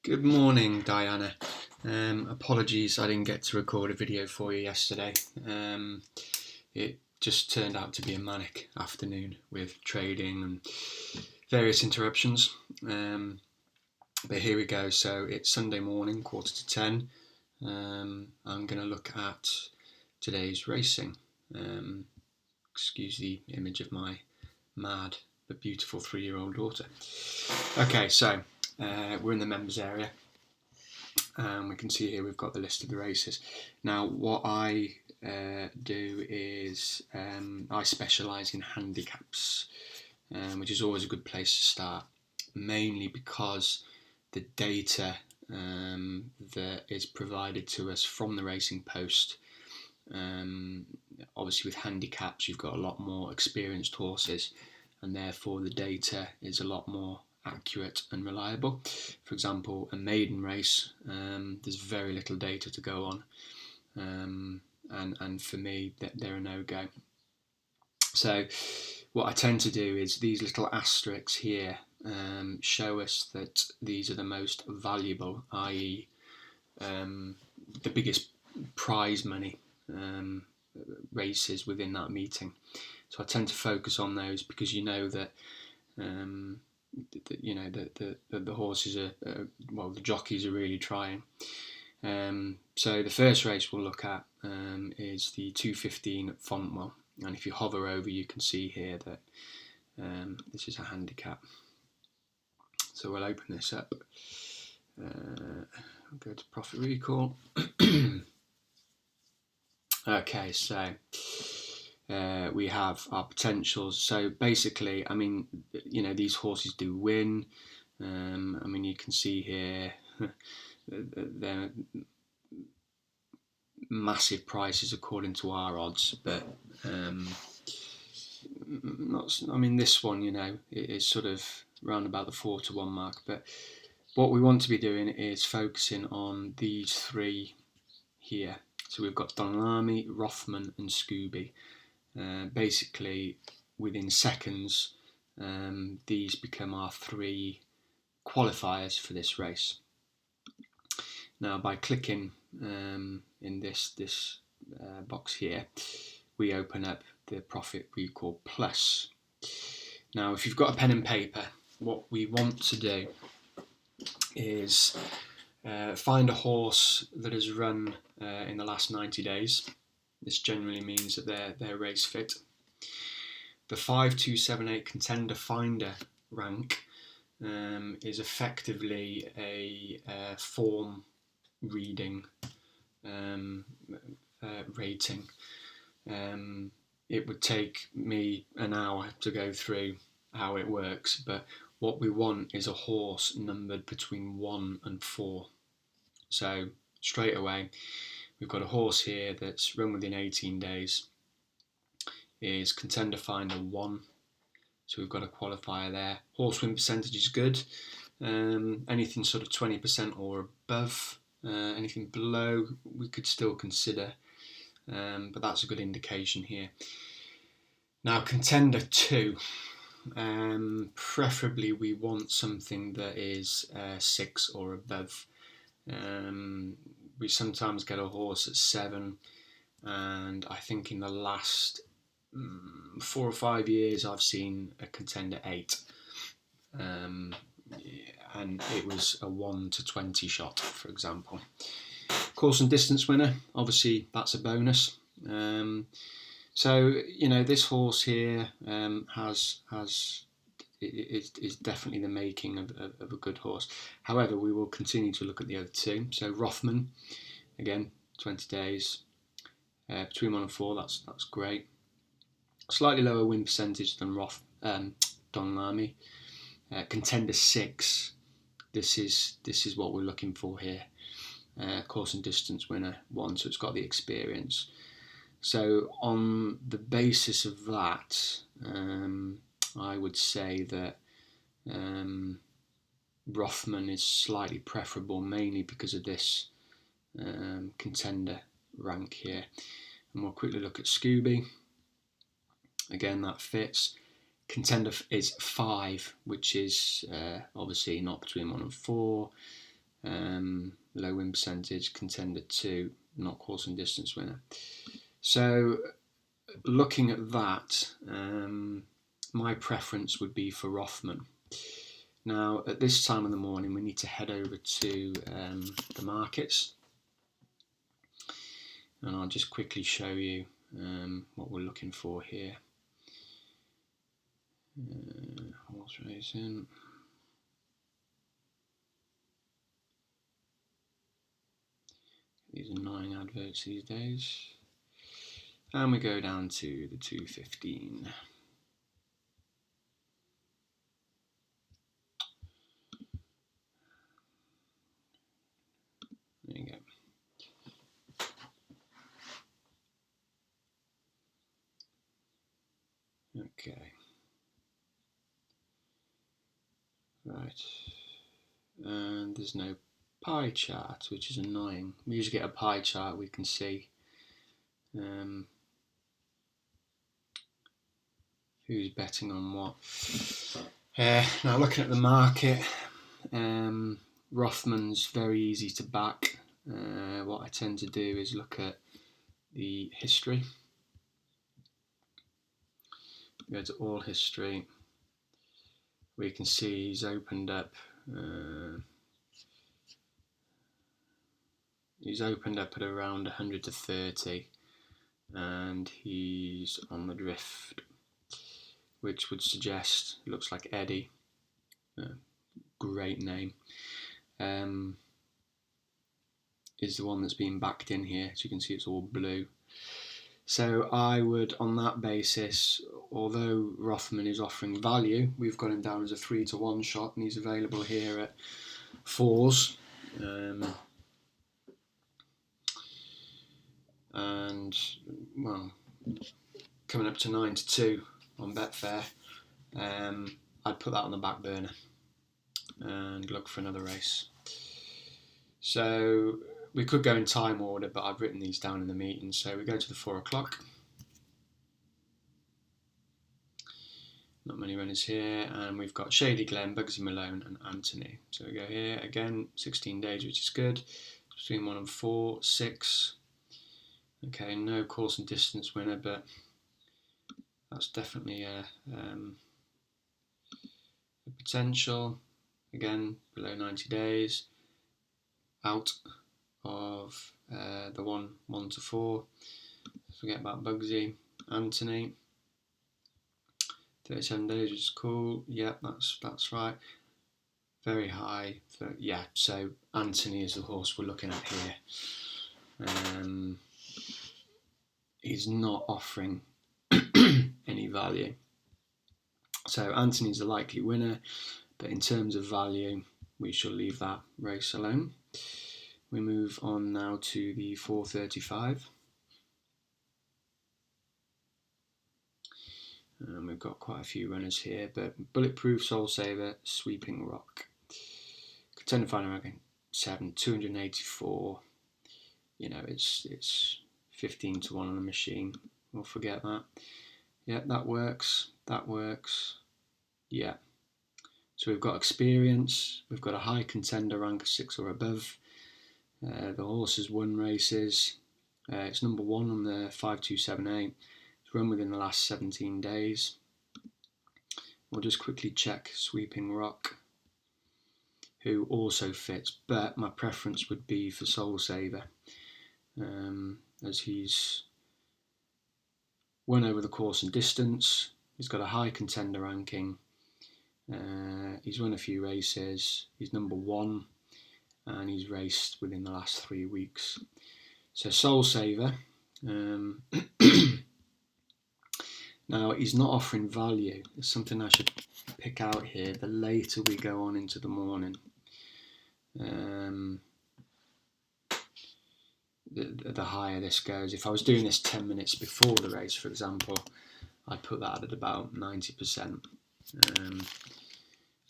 Good morning, Diana. Apologies I didn't get to record a video for you yesterday. It just turned out to be a manic afternoon with trading and various interruptions. But here we go. So it's Sunday morning, 9:45. I'm going to look at today's racing. Excuse the image of my mad but beautiful 3-year-old daughter. Okay, so we're in the members area. We can see here we've got the list of the races. Now, what I do is I specialise in handicaps, which is always a good place to start, mainly because the data that is provided to us from the Racing Post, obviously with handicaps you've got a lot more experienced horses, and therefore the data is a lot more accurate and reliable. For example, a maiden race, there's very little data to go on, and for me they're a no-go. So what I tend to do is these little asterisks here show us that these are the most valuable, i.e. The biggest prize money races within that meeting. So I tend to focus on those because you know that the horses are the jockeys are really trying. So the first race we'll look at is the 2:15 at Fontwell, and if you hover over you can see here that this is a handicap. So we'll open this up, go to profit recall. Okay, so we have our potentials. So basically, I mean, these horses do win. I mean, you can see here they're massive prices according to our odds, but this one, it is sort of round about the 4-1 mark. But what we want to be doing is focusing on these three here. So we've got Donlami, Rothman and Scooby. Basically, within seconds, these become our three qualifiers for this race. Now, by clicking in this box here, we open up the Profit Recall Plus. Now, if you've got a pen and paper, what we want to do is find a horse that has run in the last 90 days. This generally means that they're race fit. The 5278 Contender Finder rank is effectively a form reading rating. It would take me an hour to go through how it works, but what we want is a horse numbered between 1 and 4. So straight away, we've got a horse here that's run within 18 days, is Contender Finder 1, so we've got a qualifier there. Horse win percentage is good, anything sort of 20% or above, anything below we could still consider, but that's a good indication here. Now, Contender 2, preferably we want something that is 6 or above. We sometimes get a horse at 7, and I think in the last 4 or 5 years I've seen a Contender 8, and it was a 1 to 20 shot, for example. Course and distance winner, obviously that's a bonus. So this horse here is definitely the making of a good horse. However, we will continue to look at the other two. So Rothman, again, 20 days, between 1 and 4. That's great. Slightly lower win percentage than Donlami. Contender 6. This is what we're looking for here. Course and distance winner 1, so it's got the experience. So on the basis of that, I would say that Rothman is slightly preferable, mainly because of this contender rank here. And we'll quickly look at Scooby. Again, that fits. Contender is 5, which is obviously not between 1 and 4. low win percentage, contender 2, not course and distance winner. So looking at that, my preference would be for Rothman. Now, at this time of the morning, we need to head over to the markets, and I'll just quickly show you what we're looking for here. Horse racing. These are annoying adverts these days. And we go down to the 215. There you go. Okay. Right. And there's no pie chart, which is annoying. We usually get a pie chart, we can see who's betting on what. Now looking at the market, Rothman's very easy to back. What I tend to do is look at the history. Go to all history. We can see he's opened up. He's opened up at around 100 to 30, and he's on the drift, which would suggest, looks like Eddie. Great name. Is the one that's being backed in here. As you can see, it's all blue. So I would, on that basis, although Rothman is offering value, we've got him down as a 3-to-1 shot, and he's available here at 4s. And, well, coming up to 9-to-2 on Betfair. I'd put that on the back burner and look for another race. So we could go in time order, but I've written these down in the meeting. So we go to the 4 o'clock. Not many runners here, and we've got Shady Glen, Bugsy Malone and Anthony. So we go here, again, 16 days, which is good. Between 1 and 4, 6. Okay, no course and distance winner, but that's definitely a potential. Again, below 90 days. Out of the 1 to 4. Forget about Bugsy. Anthony. 37 days, which is cool. Yeah, that's right. Very high. Yeah, so Anthony is the horse we're looking at here. He's not offering any value. So Anthony's the likely winner, but in terms of value, we shall leave that race alone. We move on now to the 4:35. And we've got quite a few runners here, but Bulletproof, Soul Saver, Sweeping Rock. Contender final ranking 7, 284. You know, it's 15-to-1 on the machine. We'll forget that. Yeah, that works. That works. Yeah. So we've got experience. We've got a high contender rank of 6 or above. The horse has won races. It's number 1 on the 5278. It's run within the last 17 days. We'll just quickly check Sweeping Rock, who also fits, but my preference would be for Soul Saver, as he's won over the course and distance. He's got a high contender ranking. He's won a few races. He's number 1, and he's raced within the last 3 weeks. So Soul Saver. Now, he's not offering value. It's something I should pick out here the later we go on into the morning. The higher this goes. If I was doing this 10 minutes before the race, for example, I'd put that at about 90%.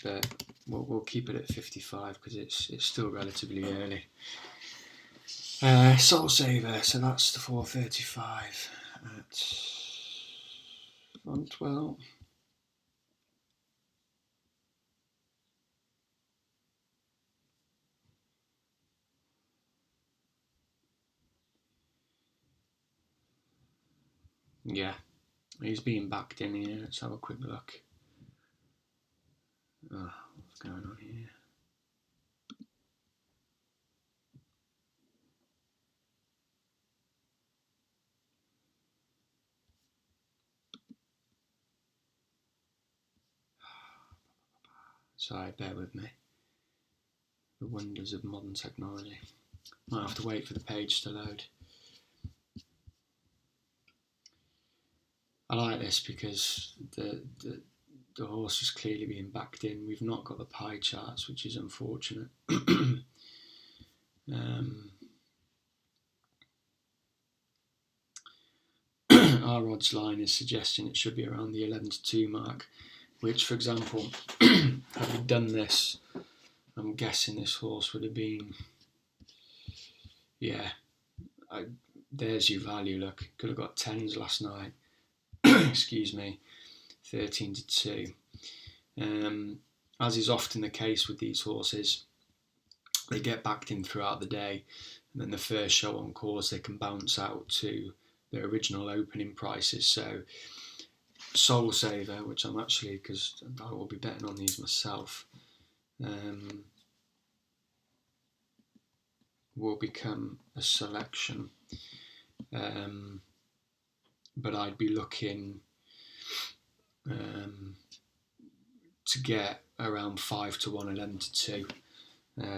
But we'll keep it at 55 because it's still relatively early. Soul Saver, so that's the 4:35 at Fontwell. Yeah, he's being backed in here. Let's have a quick look. Oh, what's going on here? Sorry, bear with me. The wonders of modern technology. Might have to wait for the page to load. I like this because the horse is clearly being backed in. We've not got the pie charts, which is unfortunate. Our odds line is suggesting it should be around the 11-2 mark, which, for example, had we done this, I'm guessing this horse would have been, there's your value. Look, could have got 10s last night. Excuse me, 13-2. As is often the case with these horses, they get backed in throughout the day, and then the first show on course they can bounce out to their original opening prices. So Soul Saver, which I'm actually, because I will be betting on these myself, will become a selection, but I'd be looking to get around 5-1, 11-2.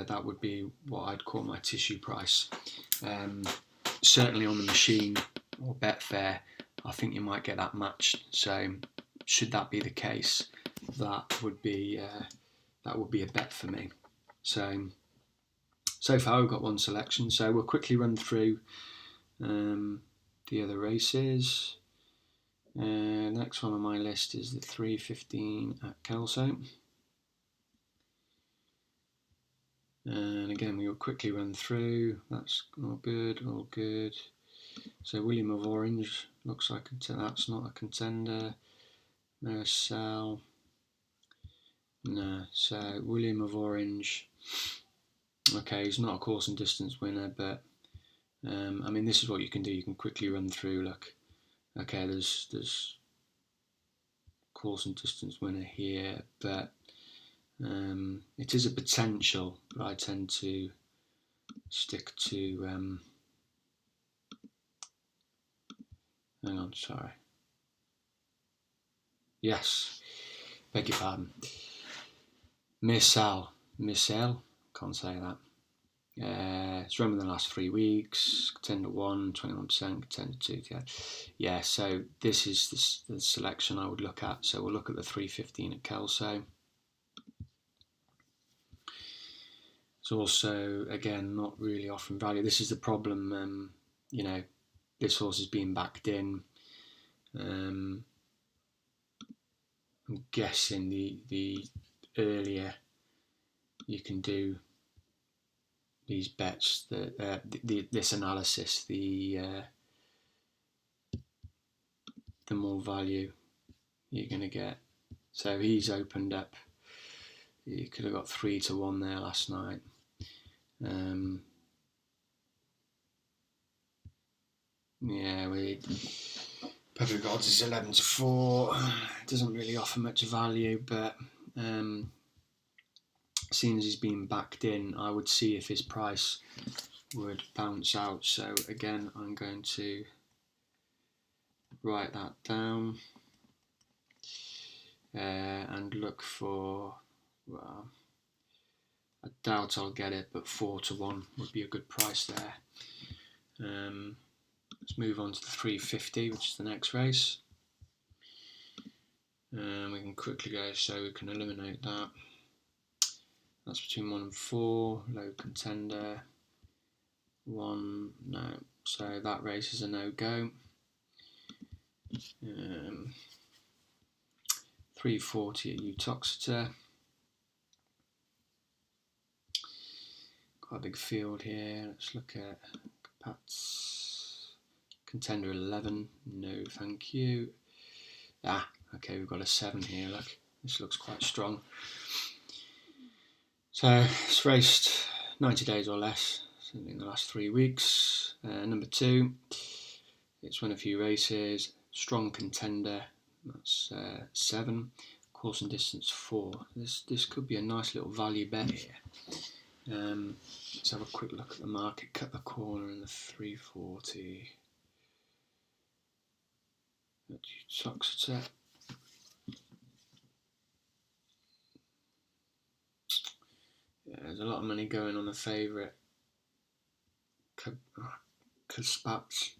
That would be what I'd call my tissue price. Certainly on the machine or Betfair, I think you might get that matched. So should that be the case, that would be a bet for me. So far we've got one selection. So we'll quickly run through the other races. Next one on my list is the 3:15 at Kelso. And again, we will quickly run through. That's all good, all good. So William of Orange looks like that's not a contender. Marcel. No. So William of Orange. Okay, he's not a course and distance winner, but I mean, this is what you can do. You can quickly run through. Look, okay, there's course and distance winner here, but it is a potential, but I tend to stick to hang on, sorry. Yes, beg your pardon. Marcel, can't say that. It's run in the last 3 weeks. Contender 1, 21%. Contender 2, yeah. So this is the selection I would look at. So we'll look at the 3:15 at Kelso. It's also, again, not really offering value. This is the problem. This horse is being backed in. I'm guessing the earlier you can do these bets, this analysis, the more value you're going to get. So he's opened up. You could have got 3-1 there last night. Perfect Odds is 11-4. Doesn't really offer much value, but seeing as he's been backed in, I would see if his price would bounce out. So again, I'm going to write that down and look for, well, I doubt I'll get it, but 4-1 would be a good price there. Let's move on to the 3:50, which is the next race. We can quickly go, so we can eliminate that. That's between 1 and 4, low contender. 1, no. So that race is a no-go. 3:40 at Uttoxeter. Quite a big field here. Let's look at Pat's contender 11. No, thank you. Okay, we've got a 7 here. Look, this looks quite strong. So it's raced 90 days or less in the last 3 weeks. Number 2, it's won a few races. strong contender, that's 7, course and distance 4. This could be a nice little value bet here. Let's have a quick look at the market. Cut the corner in the 340. Uttoxeter. Yeah, there's a lot of money going on the favourite. Kazbats.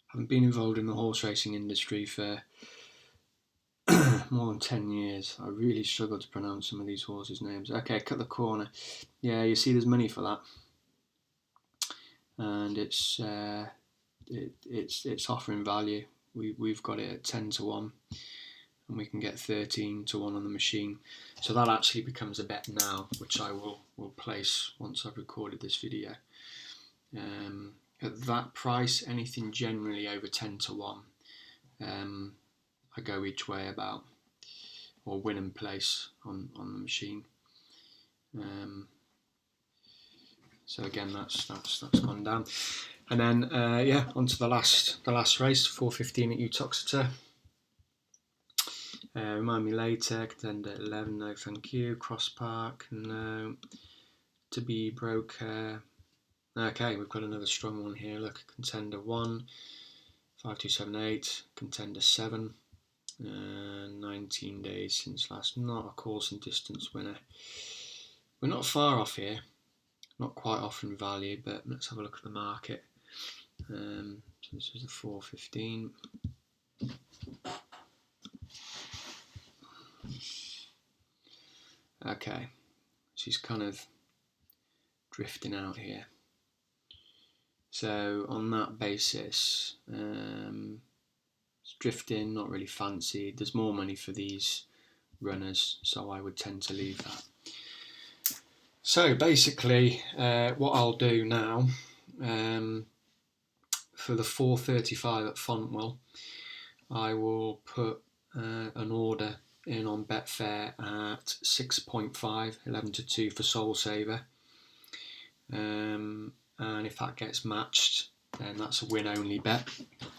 Haven't been involved in the horse racing industry for more than 10 years. I really struggle to pronounce some of these horses' names. Okay, cut the corner. Yeah, you see there's money for that. And it's offering value. We've got it at 10 to 1. And we can get 13 to 1 on the machine. So that actually becomes a bet now, which I will place once I've recorded this video. At that price, anything generally over 10 to 1, I go each way about, or win and place on the machine. So again, that's gone down. And then yeah, on to the last race, 4:15 at Uttoxeter. Remind me later. Contender 11, no thank you. Cross Park, no. To be broker. Okay, we've got another strong one here. Look, contender 1, 5278. Contender 7, 19 days since last. Not a course and distance winner. We're not far off here. Not quite off in value, but let's have a look at the market. So this is the 4:15. Okay, she's kind of drifting out here. So on that basis, it's drifting, not really fancied. There's more money for these runners, so I would tend to leave that. So basically, what I'll do now, for the 4:35 at Fontwell, I will put an order in on Betfair at 6.5, 11 to 2 for Soul Saver. And if that gets matched, then that's a win-only bet.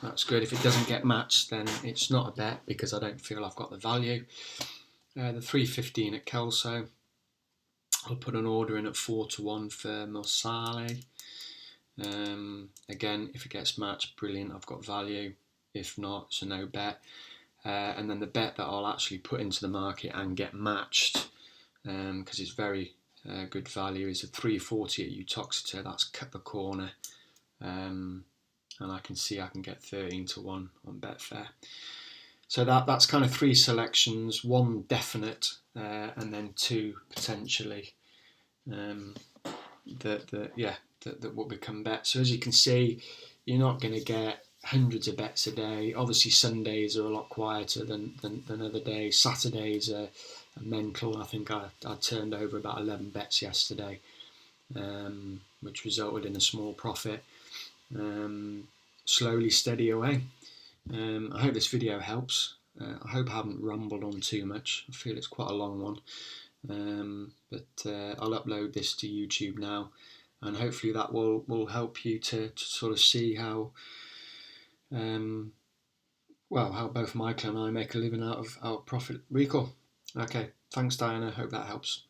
That's good. If it doesn't get matched, then it's not a bet because I don't feel I've got the value. The 3:15 at Kelso, I'll put an order in at 4 to 1 for Morsale. Again, if it gets matched, brilliant, I've got value. If not, it's a no bet. And then the bet that I'll actually put into the market and get matched, because it's very good value, is a 3:40 at Uttoxeter. That's cut the corner, and I can see I can get 13 to 1 on Betfair. So that's kind of 3 selections, 1 definite, and then 2 potentially that will become bets. So as you can see, you're not going to get hundreds of bets a day. Obviously Sundays are a lot quieter than other days. Saturdays are mental. I think I turned over about 11 bets yesterday, which resulted in a small profit. Slowly, steady away. I hope this video helps. I hope I haven't rambled on too much. I feel it's quite a long one. But I'll upload this to YouTube now, and hopefully that will help you to sort of see how how both Michael and I make a living out of Profit Recall. Okay, thanks Diana, hope that helps.